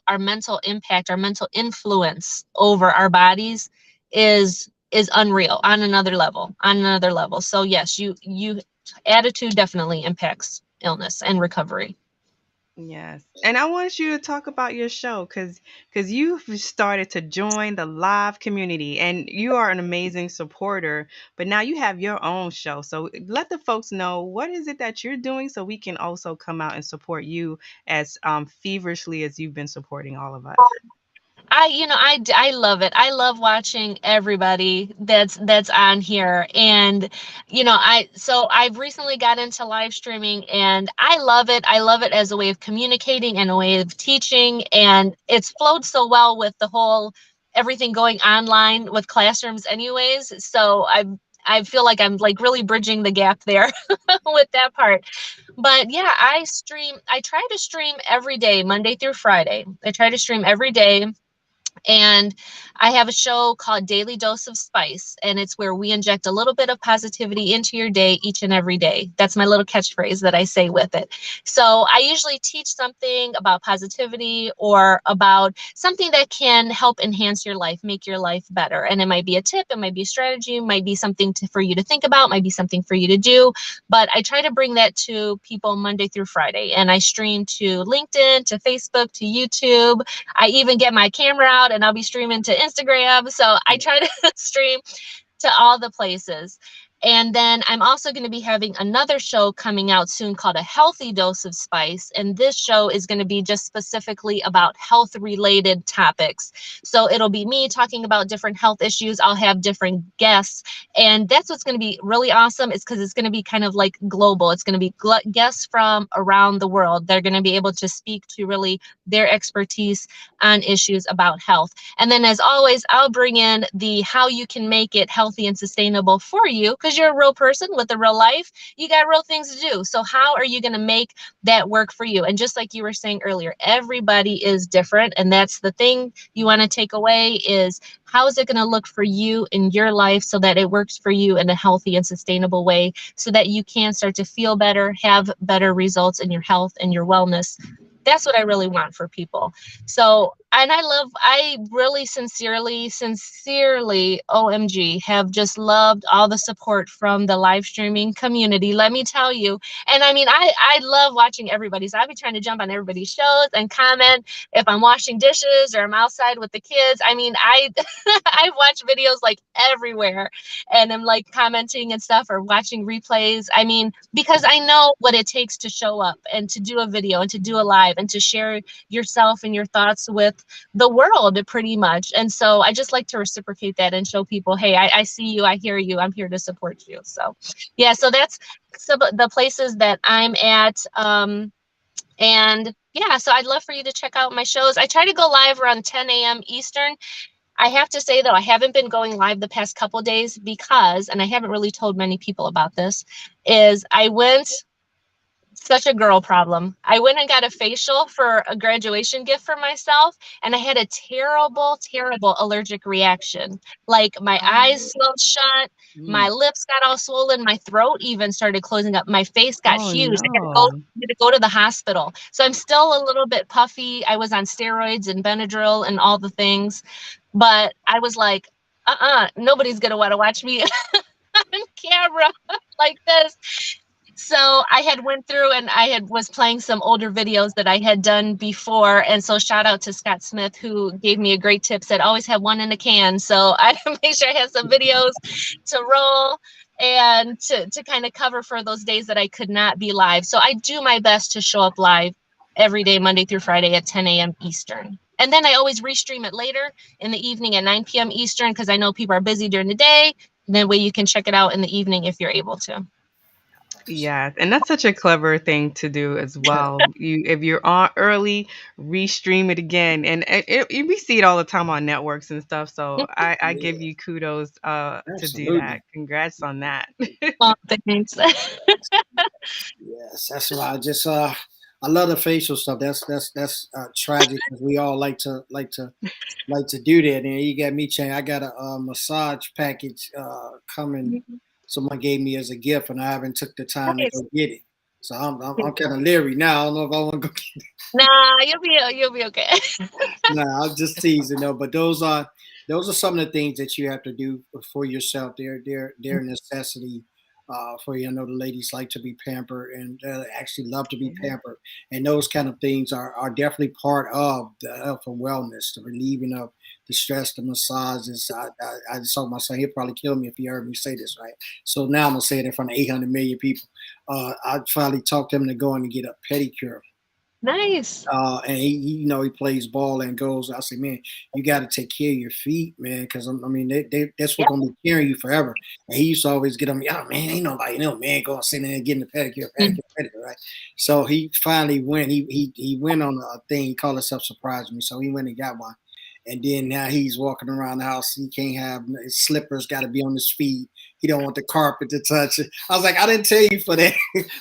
impact, our mental influence over our bodies is unreal on another level, on another level. So yes, you attitude definitely impacts illness and recovery. Yes. And I want you to talk about your show because you've started to join the live community and you are an amazing supporter, but now you have your own show. So let the folks know, what is it that you're doing so we can also come out and support you as feverishly as you've been supporting all of us. I love it. I love watching everybody that's on here. And, I've recently got into live streaming and I love it. I love it as a way of communicating and a way of teaching. And it's flowed so well with the whole everything going online with classrooms anyways. So I feel like I'm like really bridging the gap there with that part. But yeah, I try to stream every day, Monday through Friday. I try to stream every day, and I have a show called Daily Dose of Spice, and it's where we inject a little bit of positivity into your day each and every day. That's my little catchphrase that I say with it. So I usually teach something about positivity or about something that can help enhance your life, make your life better. And it might be a tip, it might be a strategy, it might be something for you to think about, might be something for you to do. But I try to bring that to people Monday through Friday. And I stream to LinkedIn, to Facebook, to YouTube. I even get my camera out and I'll be streaming to Instagram. So I try to stream to all the places. And then I'm also going to be having another show coming out soon called A Healthy Dose of Spice. And this show is going to be just specifically about health related topics. So it'll be me talking about different health issues. I'll have different guests. And that's what's going to be really awesome, is because it's going to be kind of like global. It's going to be guests from around the world. They're going to be able to speak to really their expertise on issues about health. And then as always, I'll bring in the how you can make it healthy and sustainable for you, because you're a real person with a real life. You got real things to do. So how are you going to make that work for you? And just like you were saying earlier, everybody is different. And that's the thing you want to take away, is how is it going to look for you in your life so that it works for you in a healthy and sustainable way, so that you can start to feel better, have better results in your health and your wellness. That's what I really want for people. So and I really sincerely, OMG, have just loved all the support from the live streaming community. Let me tell you. And I mean, I love watching everybody's. I'll be trying to jump on everybody's shows and comment if I'm washing dishes or I'm outside with the kids. I mean, I watch videos like everywhere, and I'm like commenting and stuff or watching replays. I mean, because I know what it takes to show up and to do a video and to do a live and to share yourself and your thoughts with the world pretty much. And so I just like to reciprocate that and show people, hey, I see you, I hear you, I'm here to support you. So yeah, so that's some of the places that I'm at. And yeah, so I'd love for you to check out my shows. I try to go live around 10 a.m. Eastern. I have to say though, I haven't been going live the past couple days because, and I haven't really told many people about this, is I went, such a girl problem. I went and got a facial for a graduation gift for myself, and I had a terrible allergic reaction. Like my eyes swelled shut, my Mm. lips got all swollen, my throat even started closing up, my face got Oh huge. no. I had to go to the hospital. So I'm still a little bit puffy. I was on steroids and Benadryl and all the things, but I was like, nobody's gonna want to watch me on camera like this. So I had went through and I had was playing some older videos that I had done before. And so shout out to Scott Smith, who gave me a great tip, said always have one in a can. So I make sure I have some videos to roll and to kind of cover for those days that I could not be live. So I do my best to show up live every day, Monday through Friday at 10 a.m. Eastern. And then I always restream it later in the evening at 9 p.m. Eastern, because I know people are busy during the day. And that way you can check it out in the evening if you're able to. Yeah, and that's such a clever thing to do as well. You, if you're on early, restream it again, and we see it all the time on networks and stuff. So I give Yeah, you kudos to do absolutely. that. Congrats on that. Oh, thanks. Yes, that's why I just I love the facial stuff. That's tragic because we all like to do that. And you got me saying I got a, massage package coming. Someone gave me as a gift, and I haven't took the time to Nice. go get it. So I'm kind of leery now. I don't know if I want to go. Nah, you'll be okay. Nah, I'm just teasing though. But those are some of the things that you have to do for yourself. They're a necessity for you. I know the ladies like to be pampered and actually love to be Yeah. pampered, and those kind of things are definitely part of the health and wellness, the relieving of the stress, the massages. I just saw my son. He'll probably kill me if he heard me say this, right? So now I'm gonna say it in front of 800 million people. I finally talked him to go in and get a pedicure. Nice. And he plays ball and goes. I say, man, you got to take care of your feet, man, because I mean, that's what's Yep. gonna be carrying you forever. And he used to always get on me, oh man, ain't nobody, man, going sitting there and getting a Mhm. pedicure, right? So he finally went. He went on a thing. He called himself Surprise Me. So he went and got one. And then now he's walking around the house. He can't have his slippers. Got to be on his feet. He don't want the carpet to touch it. I was like, I didn't tell you for that,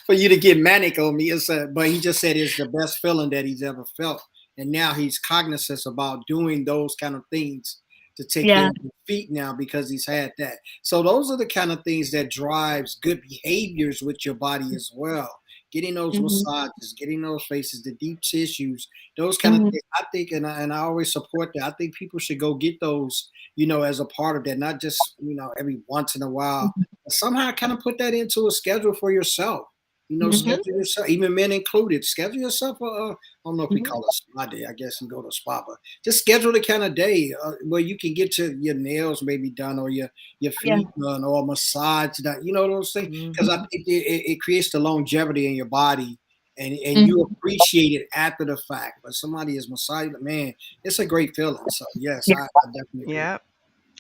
for you to get manic on me. But he just said it's the best feeling that he's ever felt. And now he's cognizant about doing those kind of things to take care Yeah. of his feet now because he's had that. So those are the kind of things that drives good behaviors with your body as well. Getting those Hmm. massages, getting those faces, the deep tissues, those kind of Hmm. things. I think, and I always support that. I think people should go get those, as a part of that, not just every once in a while. But somehow, kind of put that into a schedule for yourself. Hmm. Schedule yourself, even men included. Schedule yourself I don't know if we Hmm. call it spa day. I guess you go to a spa, but just schedule the kind of day where you can get your nails maybe done or your Yeah. feet done or a massage done. You know those things because I Hmm. think it creates the longevity in your body and you Hmm. appreciate it after the fact. But somebody is massaging, man, it's a great feeling. So yes, Yeah. I definitely agree. Yeah.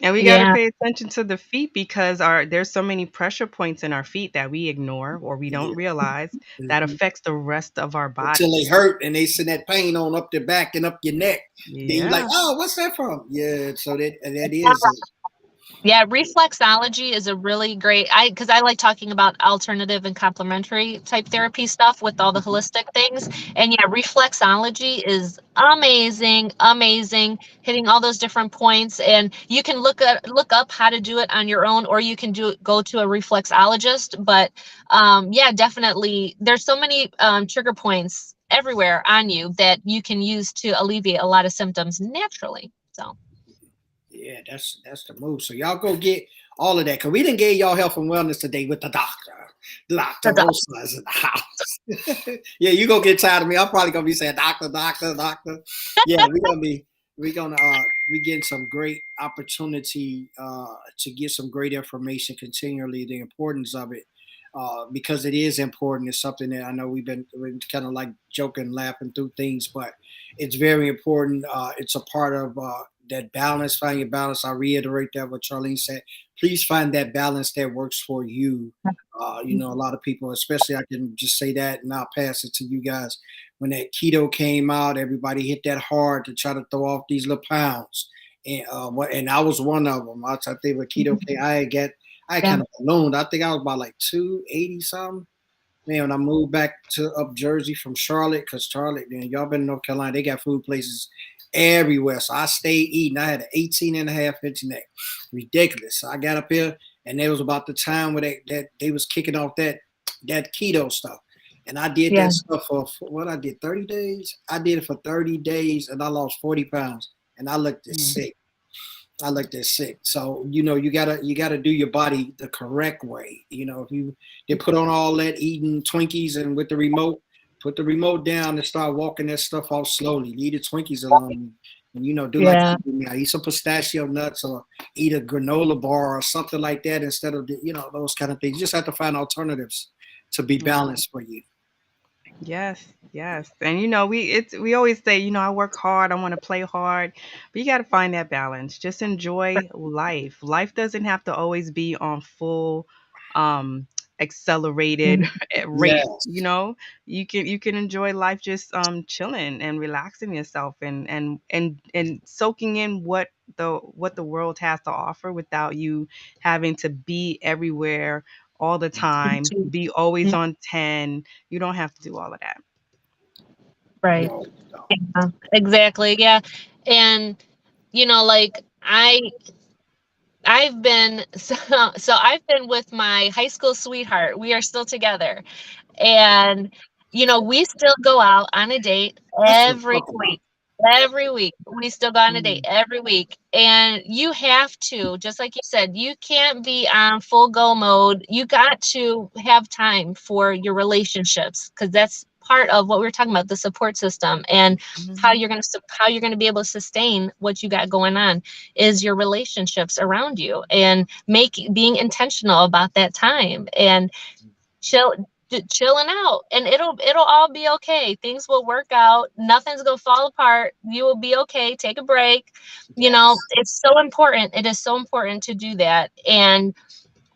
And we got to Yeah. pay attention to the feet because there's so many pressure points in our feet that we ignore or we don't Yeah. realize that Mhm. affects the rest of our Until they body. hurt and they send that pain on up their back and up your neck. Then you like, Yeah. oh, what's that from? Yeah, so that is it. Yeah, reflexology is a really great because I like talking about alternative and complementary type therapy stuff with all the holistic things. And yeah, reflexology is amazing, amazing, hitting all those different points. And you can look up how to do it on your own, or you can go to a reflexologist. But yeah, definitely there's so many trigger points everywhere on you that you can use to alleviate a lot of symptoms naturally. So Yeah, that's the move. So y'all go get all of that because we didn't get y'all health and wellness today with the doctor. Dr. Rosa is in the house. Yeah, you gonna get tired of me. I'm probably gonna be saying doctor, doctor, doctor. Yeah, we getting some great opportunity to get some great information continually. The importance of it. Because it is important. It's something that I know we're kind of like joking, laughing through things, but it's very important. It's a part of that balance. Find your balance. I reiterate that what Charlene said. Please find that balance that works for you. A lot of people, especially I can just say that, and I'll pass it to you guys. When that keto came out, everybody hit that hard to try to throw off these little pounds, and I was one of them. I think when keto came, I kind of ballooned. I think I was about like 280 something. Man, when I moved back to up Jersey from Charlotte, because Charlotte, man, y'all been in North Carolina, they got food places everywhere. So I stayed eating. I had an 18 and a half inch neck. Ridiculous. So I got up here, and it was about the time where they was kicking off that keto stuff. And I did that stuff for what I did, 30 days? I did it for 30 days, and I lost 40 pounds. And I looked sick. So you gotta do your body the correct way. If they put on all that eating Twinkies and with the remote, put the remote down and start walking that stuff off slowly. Leave the Twinkies alone, and do like you do now. Eat some pistachio nuts or eat a granola bar or something like that instead of those kind of things. You just have to find alternatives to be balanced for you. Yes, yes. And we always say, I work hard, I want to play hard, but you got to find that balance. Just enjoy life. Life doesn't have to always be on full um accelerated rate, Yes. You can enjoy life just chilling and relaxing yourself and soaking in what the world has to offer without you having to be everywhere all the time, be always on 10. You don't have to do all of that. right. No, no. Yeah, exactly. Yeah. And like I've been so I've been with my high school sweetheart. We are still together. And we still go out on a date That's what I'm every talking about. week. Every week. We still go on a date Mm. every week. And you have to, just like you said, you can't be on full go mode. You got to have time for your relationships because that's part of what we were talking about, the support system and how Mhm. you're going to be able to sustain what you got going on is your relationships around you and being intentional about that time and chill chilling out, and it'll all be okay. Things will work out. Nothing's gonna fall apart. You will be okay. Take a break. Yes. It's so important. It is so important to do that. And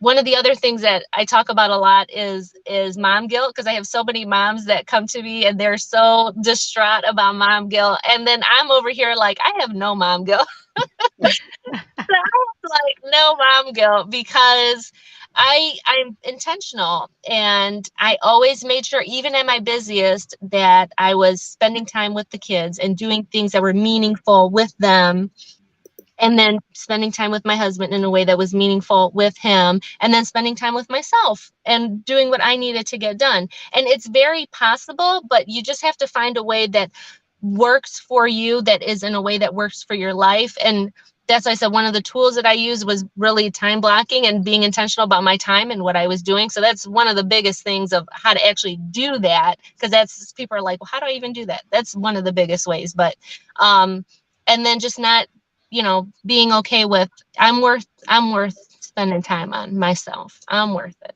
one of the other things that I talk about a lot is mom guilt, because I have so many moms that come to me and they're so distraught about mom guilt, and then I'm over here like I have no mom guilt. Like no mom guilt because I'm intentional, and I always made sure, even at my busiest, that I was spending time with the kids and doing things that were meaningful with them, and then spending time with my husband in a way that was meaningful with him, and then spending time with myself and doing what I needed to get done. And it's very possible, but you just have to find a way that works for you, that is in a way that works for your life. And that's why I said one of the tools that I used was really time blocking and being intentional about my time and what I was doing. So that's one of the biggest things of how to actually do that, because that's, people are like, well, how do I even do that? That's one of the biggest ways. But and then just not, being okay with, I'm worth spending time on myself. I'm worth it.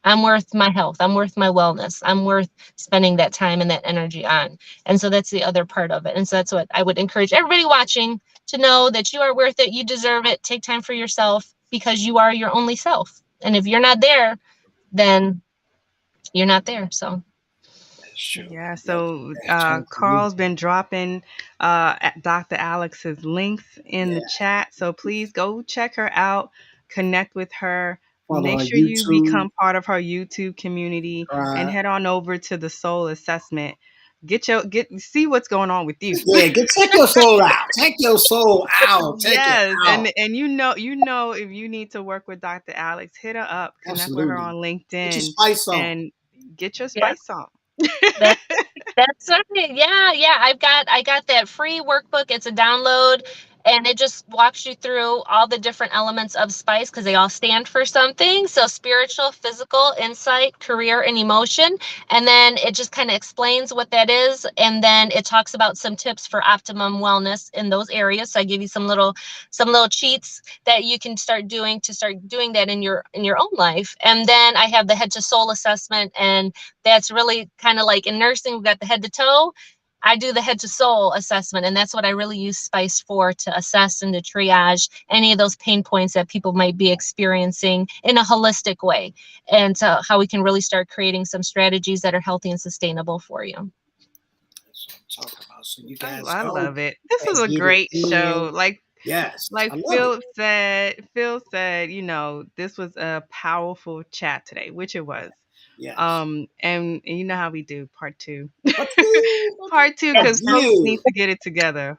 I'm worth my health. I'm worth my wellness. I'm worth spending that time and that energy on. And so that's the other part of it. And so that's what I would encourage everybody watching to know, that you are worth it. You deserve it. Take time for yourself, because you are your only self. And if you're not there, then you're not there. So That's true. Yeah, That's, so that's totally. Carl's been dropping Dr. Alex's links in the Yeah. chat. So please go check her out, connect with her, Follow make her sure you YouTube. become part of her YouTube community, and Subscribe. head on over to the Soul Assessment. See what's going on with you. Yeah, check your soul out. Check your soul out. Check it Yes, out. and if you need to work with Dr. Alex, hit her up, connect with her Absolutely. on Get your LinkedIn, spice on. and get your yeah, spice on. That that's right. Yeah, yeah. I got that free workbook. It's a download, and it just walks you through all the different elements of spice because they all stand for something. So spiritual, physical, insight, career, and emotion. And then it just kind of explains what that is. And then it talks about some tips for optimum wellness in those areas. So I give you some little cheats that you can start doing that in your own life. And then I have the head to soul assessment, and that's really kind of like in nursing, we've got the head to toe. I do the head to soul assessment, and that's what I really use spice for, to assess and to triage any of those pain points that people might be experiencing in a holistic way, and so how we can really start creating some strategies that are healthy and sustainable for you. That's what I'm talking about. So you I, guys I go love it. This and was a get it great show. in. Like Yes, like I love it. Phil said, this was a powerful chat today, which it was. Yes. And you know how we do part two. But you, Part two, but because Yes, folks need you. to get it together.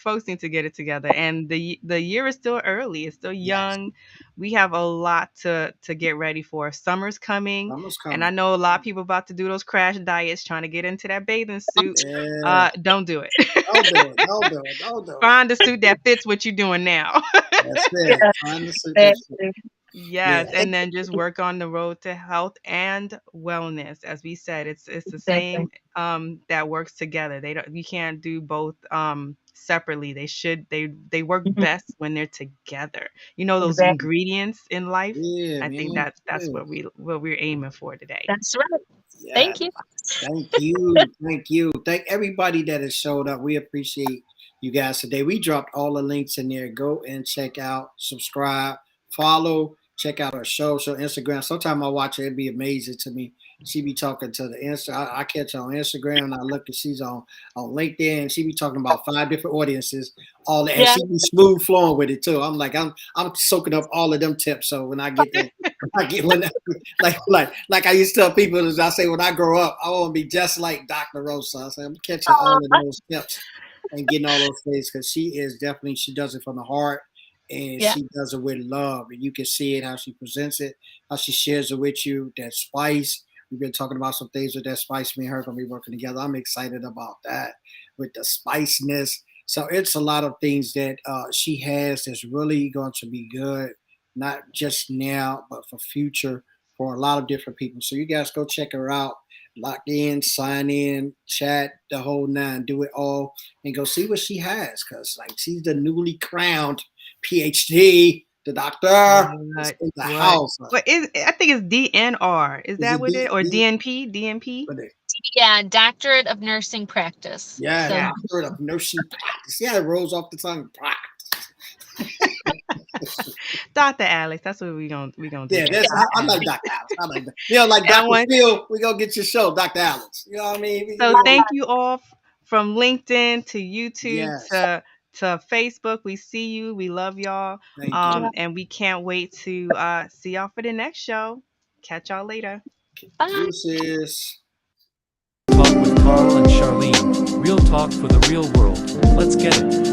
Folks need to get it together, and the year is still early. It's still Yes. young. We have a lot to get ready for. Summer's coming, Summer's and I coming. know a lot of people about to do those crash diets, trying to get into that bathing suit. Yeah. Don't do it. Don't do it. Don't do it. Don't do it. Find a suit that fits what you're doing now. That's it. yes, Find the suit that that's fit. too. Yeah. Yes, and then just work on the road to health and wellness. As we said, it's the Exactly. same that works together. They don't You can't do both separately. They work Mhm. best when they're together. Those Exactly. ingredients in life. Yeah, I think man. that's Yeah. what we're aiming for today. That's right. Yeah. Thank you. Thank you. Thank you. Thank everybody that has showed up. We appreciate you guys today. We dropped all the links in there. Go and check out, subscribe, follow, check out our show. So Instagram. Sometimes I watch it, it'd be amazing to me. She be talking to the Insta. I catch her on Instagram and I look and she's on LinkedIn and she be talking about 5 different audiences, all that, and Yeah. she be smooth flowing with it too. I'm soaking up all of them tips. So when I get them, when like I used to tell people, as I say, when I grow up, I want to be just like Dr. Rosa. I say I'm catching all of Aw, those tips and getting all those things because she does it from the heart and yeah. she does it with love. And you can see it how she presents it, how she shares it with you, that spice. We've been talking about some things with that spice. Me and her gonna be working together. I'm excited about that with the spiciness. So it's a lot of things that she has that's really going to be good, not just now, but for future for a lot of different people. So you guys go check her out, lock in, sign in, chat, the whole nine, do it all, and go see what she has. Cause like she's the newly crowned PhD. The doctor is What? in the What? house. What is? I think it's DNR. Is Is that it what it, or D? DNP? DNP? What it? Yeah. Doctorate of Nursing Practice. Yeah, So Yeah. doctorate of nursing practice. Yeah, it rolls off the tongue. Practice. Dr. Alex. That's what we gonna do Yeah, here. that's Dr. I like Alex. Dr. Alex. I like that. Like And Dr. one Phil, we gonna get your show, Dr. Alex. You know what I mean? So We gonna, thank you all from LinkedIn to YouTube yes. to Facebook. We see you. We love y'all. Thank you. And we can't wait to see y'all for the next show. Catch y'all later. bye. Deuces. Talk with Carl and Charlene. Real talk for the real world. Let's get it.